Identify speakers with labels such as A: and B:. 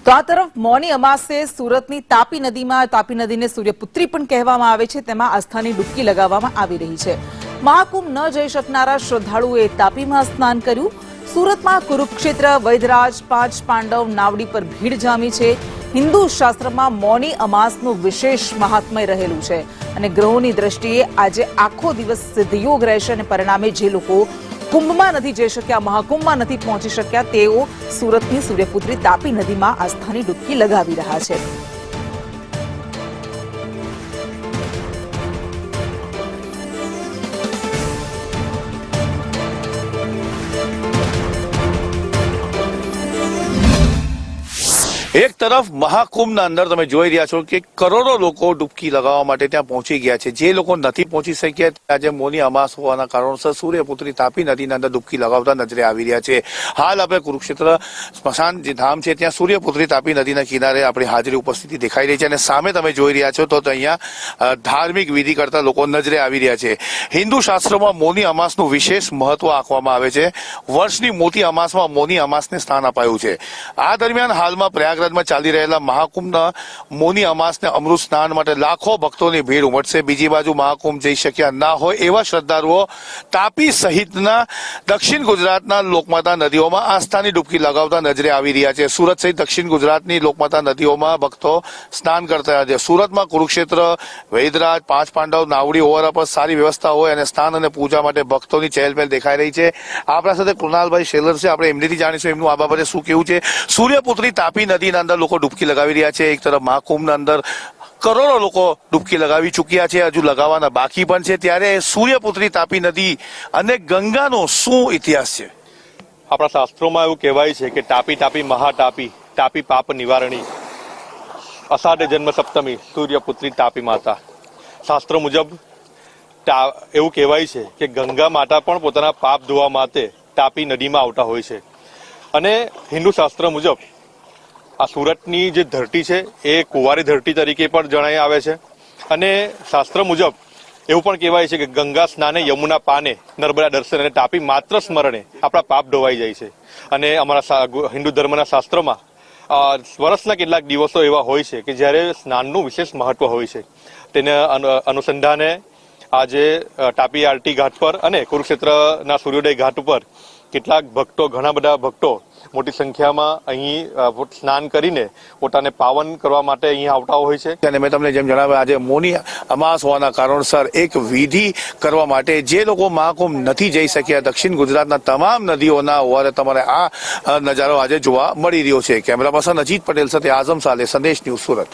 A: તો આ તરફ મૌની અમાસે સુરતની તાપી નદીમાં તાપી નદીને સૂર્યપુત્રી પણ કહેવામાં આવે છે તેમાં આસ્થાની ડૂબકી લગાવવામાં આવી રહી છે। મહાકુંભ ન જઈ શકનારા શ્રદ્ધાળુઓએ તાપીમાં સ્નાન કર્યું। સુરતમાં કુરુક્ષેત્ર વૈદરાજ પાંચ પાંડવ નાવડી પર ભીડ જામી છે। હિન્દુ શાસ્ત્રમાં મૌની અમાસનું વિશેષ મહાત્મય રહેલું છે અને ગ્રહોની દ્રષ્ટિએ આજે આખો દિવસ સિદ્ધયોગ રહેશે અને પરિણામે જે લોકો કુંભમાં નથી જઈ શક્યા, મહાકુંભમાં નથી પહોંચી શક્યા, તેઓ સુરતની સૂર્યપુત્રી તાપી નદીમાં આસ્થાની ડૂબકી લગાવી રહ્યા છે।
B: એક તરફ મહાકુંભના અંદર તમે જોઈ રહ્યા છો કે કરોડો લોકો ડૂબકી લગાવવા માટે ત્યાં પહોંચી ગયા છે। જે લોકો નથી પહોંચી શક્યા આજે મૌની અમાસ હોવાના કારણોસર સૂર્યપુત્રી તાપી નદીના અંદર ડૂબકી લગાવતા નજરે આવી રહ્યા છે। હાલ આપણે કુરુક્ષેત્ર સ્મશાન જે ધામ છે ત્યાં સૂર્યપુત્રી તાપી નદીના કિનારે આપણી હાજરી ઉપસ્થિતિ દેખાઈ રહી છે અને સામે તમે જોઈ રહ્યા છો તો અહીંયા ધાર્મિક વિધિ કરતા લોકો નજરે આવી રહ્યા છે। હિન્દુ શાસ્ત્રોમાં મૌની અમાસનું વિશેષ મહત્વ આંકવામાં આવે છે। વર્ષની મોટી અમાસમાં મૌની અમાસને સ્થાન અપાયું છે। આ દરમિયાન હાલમાં પ્રયાગરાજ ચાલી રહેલા મહાકુંભના મૌની અમાસને અમૃત સ્નાન માટે લાખો ભક્તોની ભીડ ઉમટશે। બીજી બાજુ મહાકુંભ જઈ શક્યા ના હોય એવા શ્રદ્ધાળુઓ તાપી સહિતના દક્ષિણ ગુજરાતના લોકમાતા નદીઓમાં આસ્થાની ડૂબકી લગાવતા નજરે આવી રહ્યા છે। સુરત સહિત દક્ષિણ ગુજરાતની લોકમાતા નદીઓમાં ભક્તો સ્નાન કરતા છે। સુરતમાં કુરુક્ષેત્ર વૈદરાજ પાંચ પાંડવ નાવડી ઓવર પર સારી વ્યવસ્થા હોય અને સ્નાન અને પૂજા માટે ભક્તોની ચહેલપહેલ દેખાઈ રહી છે। આપણા સાથે કૃણાલભાઈ શેલર છે, આપણે એમનેથી જાણીશું એમનું આ બાબતે શું કેવું છે। સૂર્યપુત્રી તાપી નદીના અંદર લોકો ડૂબકી લગાવી રહ્યા છે। એક તરફ મહાકુંભના અંદર કરોડો લોકો ડૂબકી લગાવી ચૂક્યા છે, હજુ લગાવવાના બાકી પણ છે। ત્યારે સૂર્યપુત્રી તાપી નદી અને ગંગાનો શું ઇતિહાસ છે?
C: આપણા શાસ્ત્રોમાં એવું કહેવાય છે કે તાપી તાપી મહાતાપી, તાપી પાપ નિવારણી, અષાઢ જન્મ સપ્તમી સૂર્યપુત્રી તાપી માતા। શાસ્ત્રો મુજબ એવું કહેવાય છે કે ગંગા માતા પણ પોતાના પાપ ધોવા માટે તાપી નદીમાં આવતા હોય છે અને હિન્દુ શાસ્ત્ર મુજબ આ સુરતની જે ધરતી છે એ કુંવારી ધરતી તરીકે પણ જણાઈ આવે છે અને શાસ્ત્ર મુજબ એવું પણ કહેવાય છે કે ગંગા સ્નાને યમુના પાને નર્મદા દર્શન અને તાપી માત્ર સ્મરણે આપણા પાપ ધોવાઈ જાય છે। અને અમારા હિન્દુ ધર્મના શાસ્ત્રોમાં વર્ષના કેટલાક દિવસો એવા હોય છે કે જ્યારે સ્નાનનું વિશેષ મહત્વ હોય છે। તેના અનુસંધાને આજે તાપી આરટી ઘાટ પર અને કુરુક્ષેત્રના સૂર્યોદય ઘાટ ઉપર કેટલાક ભક્તો, ઘણા બધા ભક્તો મોટી સંખ્યામાં અહીં સ્નાન કરીને પોતાને પાવન કરવા માટે અહીં આવતા હોય છે।
B: અને મેં તમને જેમ જણાવ્યું આજે મૌની અમાસ હોવાના કારણસર એક વિધિ કરવા માટે જે લોકો મહાકુંભ નથી જઈ શક્યા દક્ષિણ ગુજરાતના તમામ નદીઓના હોવાને તમારે આ નજારો આજે જોવા મળી રહ્યો છે। કેમેરા પર્સન અજીત પટેલ સાથે આઝમ સાલે, સંદેશ ન્યૂઝ, સુરત।